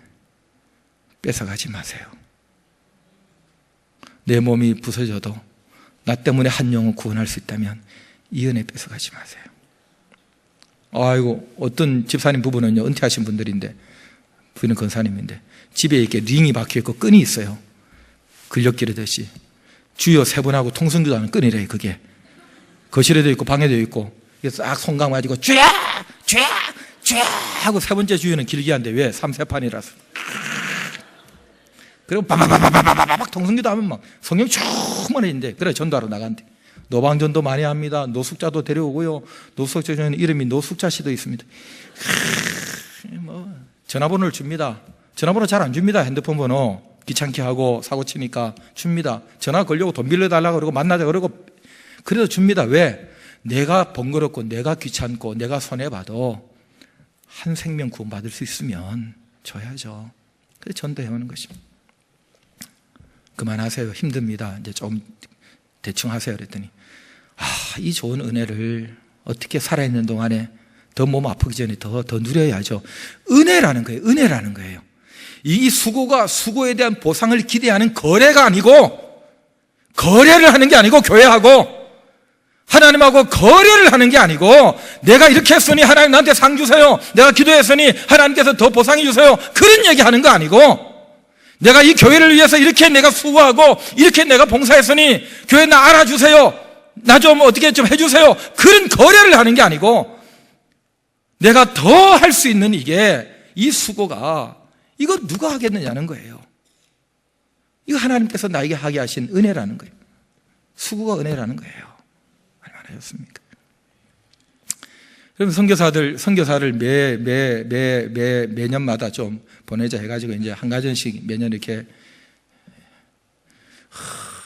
뺏어가지 마세요. 내 몸이 부서져도 나 때문에 한 영혼 구원할 수 있다면 이 은혜 뺏어가지 마세요. 아이고, 어떤 집사님 부부는요, 은퇴하신 분들인데, 부인은 권사님인데, 집에 이렇게 링이 박혀있고 끈이 있어요. 근력기르듯이. 주여 세 번하고 통성기도 하는 끈이래요, 그게. 거실에도 있고, 방에도 있고, 싹 손 감아가지고, 쥐야! 쥐야! 쥐야! 하고 세 번째 주여는 길게 한대. 왜? 3세판이라서. 그리고 바바바바바바박 통성기도 하면 막 성령 충만해진대. 그래, 전도하러 나간대. 노방전도 많이 합니다. 노숙자도 데려오고요. 노숙자 중에는 이름이 노숙자 씨도 있습니다. 전화번호를 줍니다. 전화번호 잘 안 줍니다. 핸드폰 번호 귀찮게 하고 사고 치니까 줍니다. 전화 걸려고 돈 빌려달라고 그러고 만나자 그러고 그래도 줍니다. 왜? 내가 번거롭고 내가 귀찮고 내가 손해봐도 한 생명 구원받을 수 있으면 줘야죠. 그래서 전도해오는 것입니다. 그만하세요. 힘듭니다. 이제 좀 대충 하세요. 그랬더니 이 좋은 은혜를 어떻게 살아있는 동안에 더 몸 아프기 전에 더 누려야죠. 은혜라는 거예요. 은혜라는 거예요. 이 수고가 수고에 대한 보상을 기대하는 거래가 아니고, 거래를 하는 게 아니고, 교회하고 하나님하고 거래를 하는 게 아니고, 내가 이렇게 했으니 하나님 나한테 상 주세요. 내가 기도했으니 하나님께서 더 보상해 주세요. 그런 얘기 하는 거 아니고, 내가 이 교회를 위해서 이렇게 내가 수고하고 이렇게 내가 봉사했으니 교회 나 알아주세요. 나 좀 어떻게 좀 해주세요. 그런 거래를 하는 게 아니고, 내가 더 할 수 있는 이 수고가, 이거 누가 하겠느냐는 거예요. 이거 하나님께서 나에게 하게 하신 은혜라는 거예요. 수고가 은혜라는 거예요. 얼마나 좋습니까? 그럼 선교사를 매년마다 좀 보내자 해가지고 이제 한 가정씩 매년 이렇게.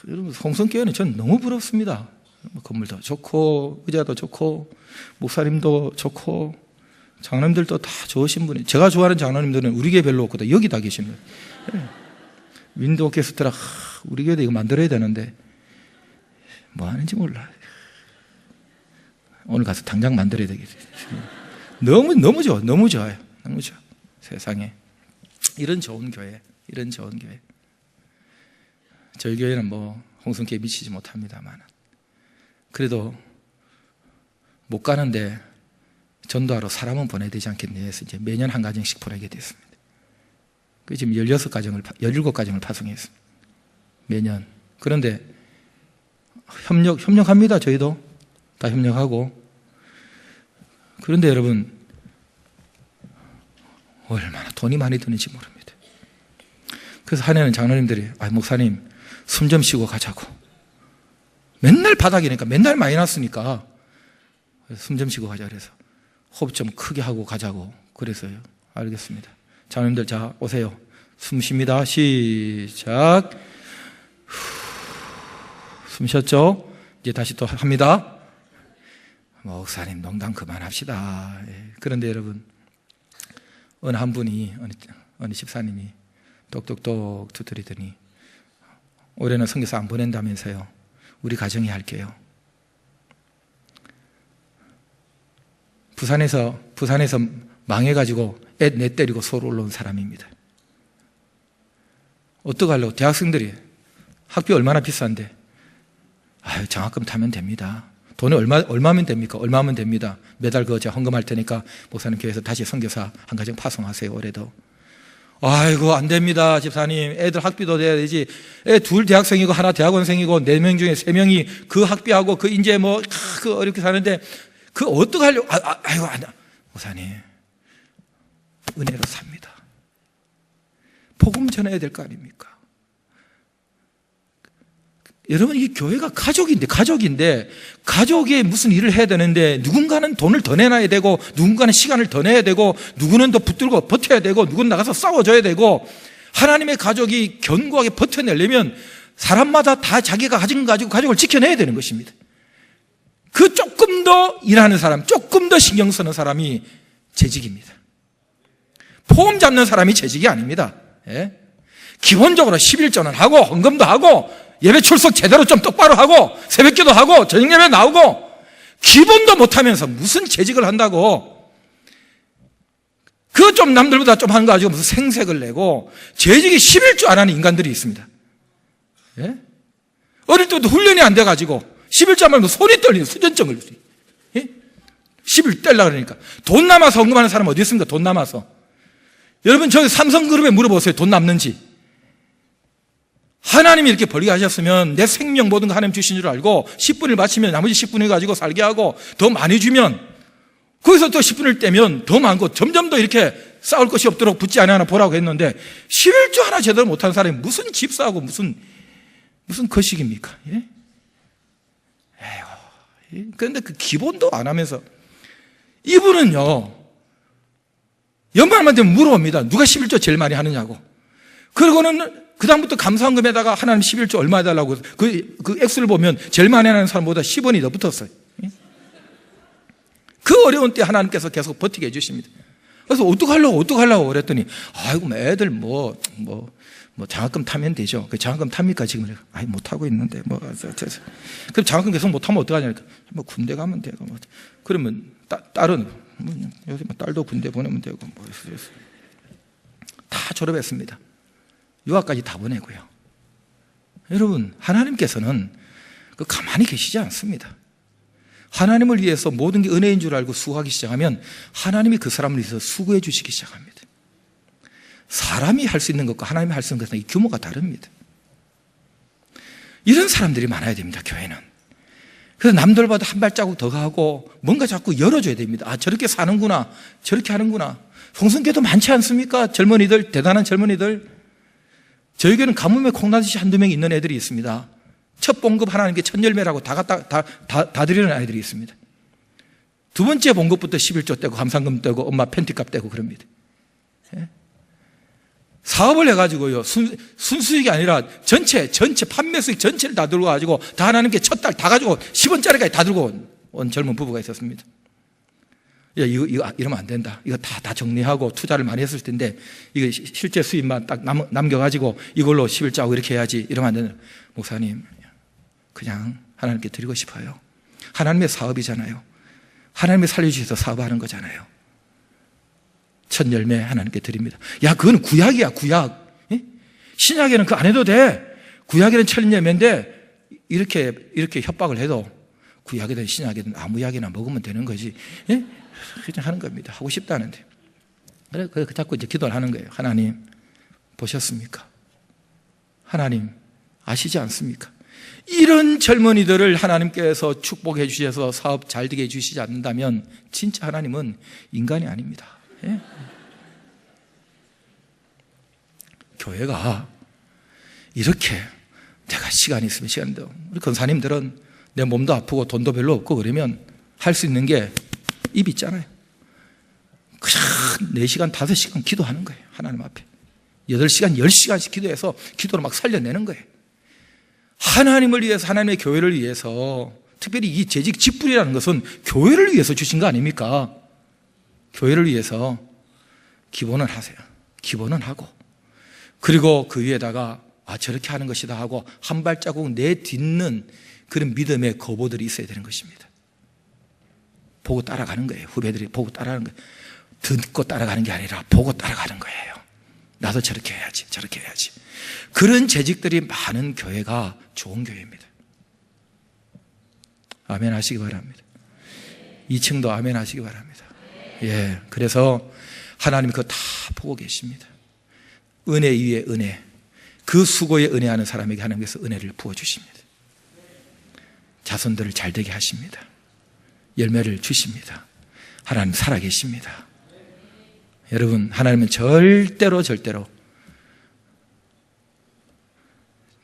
여러분, 홍성교회는 저는 너무 부럽습니다. 건물도 좋고, 의자도 좋고, 목사님도 좋고, 장로님들도 다 좋으신 분이. 제가 좋아하는 장로님들은 우리 교회 별로 없거든. 여기 다 계십니다. 윈도우 게스트라, 우리 교회도 이거 만들어야 되는데, 뭐 하는지 몰라. 오늘 가서 당장 만들어야 되겠어요. 너무 좋아. 너무 좋아요. 너무 좋아. 세상에. 이런 좋은 교회. 저희 교회는 뭐, 홍성교회 미치지 못합니다만. 그래도 못 가는데 전도하러 사람은 보내야 되지 않겠냐 해서 이제 매년 한 가정씩 보내게 됐습니다. 그 지금 17가정을 파송했습니다. 매년. 그런데 협력합니다. 저희도 다 협력하고. 그런데 여러분, 얼마나 돈이 많이 드는지 모릅니다. 그래서 한 해는 장로님들이, 목사님 숨 좀 쉬고 가자고. 맨날 바닥이니까, 맨날 많이 났으니까 숨 좀 쉬고 가자 그래서 호흡 좀 크게 하고 가자고 그래서요. 알겠습니다. 장로님들, 자 오세요. 숨 쉽니다. 시작. 숨 쉬었죠? 이제 다시 또 합니다. 목사님 농담 그만합시다. 그런데 여러분, 어느 한 분이, 어느 집사님이 똑똑똑 두드리더니, 올해는 선교사 안 보낸다면서요. 우리 가정이 할게요. 부산에서 망해가지고 애 내 때리고 서울 올라온 사람입니다. 어떡하려고? 대학생들이 학비 얼마나 비싼데, 장학금 타면 됩니다. 돈이 얼마면 됩니까? 얼마면 됩니다. 매달 그거 제가 헌금할 테니까 목사님 교회에서 다시 선교사 한 가정 파송하세요. 올해도. 아이고, 안 됩니다, 집사님. 애들 학비도 돼야 되지. 애 둘 대학생이고 하나 대학원생이고 4명 중에 3명이 그 학비하고 그 이제 그 어렵게 사는데 그 어떡하려고. 아이고, 목사님. 은혜로 삽니다. 복음 전해야 될 거 아닙니까? 여러분, 이 교회가 가족인데 가족이 무슨 일을 해야 되는데 누군가는 돈을 더 내놔야 되고 누군가는 시간을 더 내야 되고 누구는 더 붙들고 버텨야 되고 누구는 나가서 싸워줘야 되고, 하나님의 가족이 견고하게 버텨내려면 사람마다 다 자기가 가진 거 가지고 가족을 지켜내야 되는 것입니다. 그 조금 더 일하는 사람, 조금 더 신경 쓰는 사람이 재직입니다. 폼 잡는 사람이 재직이 아닙니다. 기본적으로 11조는 하고 헌금도 하고 예배 출석 제대로 좀 똑바로 하고 새벽기도 하고 저녁 예배 나오고 기본도 못하면서 무슨 재직을 한다고. 그 좀 남들보다 좀 하는 거 가지고 무슨 생색을 내고. 재직이 11조 안 하는 인간들이 있습니다. 어릴 때부터 훈련이 안 돼가지고 11조 하면 손이 떨리는 수전증을 11 떼려고 그러니까. 돈 남아서 헌금하는 사람 어디 있습니까? 돈 남아서. 여러분, 저기 삼성그룹에 물어보세요. 돈 남는지. 하나님이 이렇게 벌게 하셨으면 내 생명 모든 거 하나님 주신 줄 알고 10분을 바치면 나머지 10분을 가지고 살게 하고 더 많이 주면 거기서 또 10분을 떼면 더 많고 점점 더 이렇게 싸울 것이 없도록 붙지 않아 하나 보라고 했는데 11조 하나 제대로 못하는 사람이 무슨 집사하고 무슨 거식입니까? 그런데 그 기본도 안 하면서 이분은요, 연말만 되면 물어봅니다. 누가 11조 제일 많이 하느냐고. 그러고는 그다음부터 감사헌금에다가 하나님 11조 얼마 해달라고 그 액수를 보면 제일 많이 하는 사람보다 10원이 더 붙었어요. 그 어려운 때 하나님께서 계속 버티게 해주십니다. 그래서 어떡하려고 그랬더니, 아이고, 애들 장학금 타면 되죠. 그 장학금 탑니까, 지금? 못하고 있는데, 그럼 장학금 계속 못하면 어떡하냐니까. 군대 가면 되고, 그러면 딸은, 요새 딸도 군대 보내면 되고, 다 졸업했습니다. 유학까지 다 보내고요. 여러분, 하나님께서는 가만히 계시지 않습니다. 하나님을 위해서 모든 게 은혜인 줄 알고 수고하기 시작하면 하나님이 그 사람을 위해서 수고해 주시기 시작합니다. 사람이 할 수 있는 것과 하나님이 할 수 있는 것은 이 규모가 다릅니다. 이런 사람들이 많아야 됩니다, 교회는. 그래서 남들보다 한 발자국 더 가고 뭔가 자꾸 열어줘야 됩니다. 저렇게 사는구나, 저렇게 하는구나. 홍성교도 많지 않습니까? 젊은이들, 대단한 젊은이들. 저희 교회는 가뭄에 콩나듯이 한두 명 있는 애들이 있습니다. 첫 봉급 하나님께 첫 열매라고 다 드리는 아이들이 있습니다. 두 번째 본 것부터 11조 떼고 감상금 떼고 엄마 팬티값 떼고 그럽니다. 예? 사업을 해가지고요, 순수익이 아니라 전체 판매 수익 전체를 다 들고 가지고 다 하나님께 첫 달 다 가지고 10원짜리까지 다 들고 온 젊은 부부가 있었습니다. 이거 이러면 안 된다. 이거 다 정리하고 투자를 많이 했을 텐데 이거 실제 수입만 딱 남겨가지고 이걸로 10일 짜고 이렇게 해야지. 이러면 안 된다. 목사님, 그냥 하나님께 드리고 싶어요. 하나님의 사업이잖아요. 하나님이 살려주셔서 사업하는 거잖아요. 첫 열매 하나님께 드립니다. 야, 그건 구약이야, 구약. 예? 신약에는 그거 안 해도 돼. 구약에는 첫 열매인데 이렇게 협박을 해도 구약이든 신약이든 아무 약이나 먹으면 되는 거지. 예? 그냥 하는 겁니다. 하고 싶다는데. 그래 자꾸 이제 기도를 하는 거예요. 하나님, 보셨습니까? 하나님, 아시지 않습니까? 이런 젊은이들을 하나님께서 축복해 주셔서 사업 잘 되게 해주시지 않는다면 진짜 하나님은 인간이 아닙니다. 예? 교회가 이렇게 내가 시간이 있으면 시간도, 우리 권사님들은 내 몸도 아프고 돈도 별로 없고 그러면 할 수 있는 게 입 있잖아요. 그냥 4시간, 5시간 기도하는 거예요. 하나님 앞에 8시간, 10시간씩 기도해서 기도를 막 살려내는 거예요. 하나님을 위해서, 하나님의 교회를 위해서, 특별히 이 재직 직분이라는 것은 교회를 위해서 주신 거 아닙니까? 교회를 위해서 기본은 하세요. 기본은 하고, 그리고 그 위에다가 저렇게 하는 것이다 하고 한 발자국 내딛는 그런 믿음의 거보들이 있어야 되는 것입니다. 보고 따라가는 거예요. 후배들이 보고 따라가는 거예요. 듣고 따라가는 게 아니라 보고 따라가는 거예요. 나도 저렇게 해야지, 저렇게 해야지. 그런 재직들이 많은 교회가 좋은 교회입니다. 아멘 하시기 바랍니다. 2층도 아멘 하시기 바랍니다. 예, 그래서 하나님 그거 다 보고 계십니다. 은혜 위에 은혜, 그 수고에 은혜하는 사람에게 하나님께서 은혜를 부어주십니다. 자손들을 잘되게 하십니다. 열매를 주십니다. 하나님 살아계십니다. 여러분, 하나님은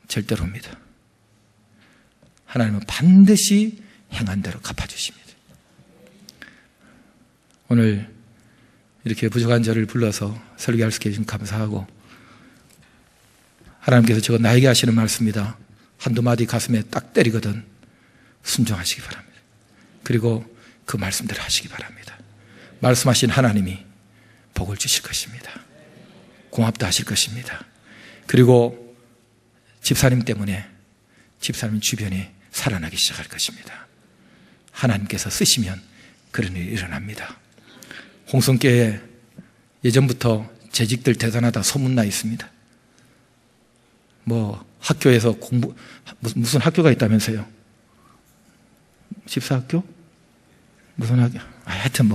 절대로입니다. 하나님은 반드시 행한 대로 갚아주십니다. 오늘 이렇게 부족한 저를 불러서 설교할 수 있게 해주신 감사하고, 하나님께서 저거 나에게 하시는 말씀이다, 한두 마디 가슴에 딱 때리거든 순종하시기 바랍니다. 그리고 그 말씀대로 하시기 바랍니다. 말씀하신 하나님이 복을 주실 것입니다. 공합도 하실 것입니다. 그리고 집사님 때문에 집사님 주변에 살아나기 시작할 것입니다. 하나님께서 쓰시면 그런 일이 일어납니다. 홍성교회 예전부터 재직들 대단하다 소문나 있습니다. 학교에서 무슨 학교가 있다면서요? 집사학교? 무슨 학교? 하여튼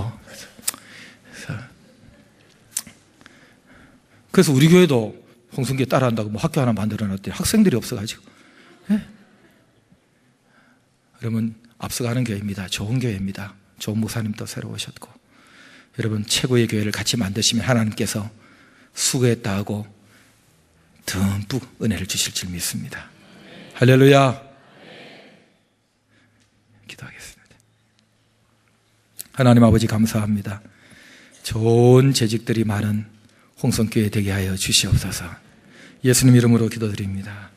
그래서 우리 교회도 홍성교회 따라한다고 학교 하나 만들어놨더니 학생들이 없어가지고. 예? 여러분, 앞서가는 교회입니다. 좋은 교회입니다. 좋은 목사님도 새로 오셨고, 여러분 최고의 교회를 같이 만드시면 하나님께서 수고했다 하고 듬뿍 은혜를 주실 줄 믿습니다. 할렐루야. 기도하겠습니다. 하나님 아버지 감사합니다. 좋은 재직들이 많은 홍성교회 되게 하여 주시옵소서. 예수님 이름으로 기도드립니다.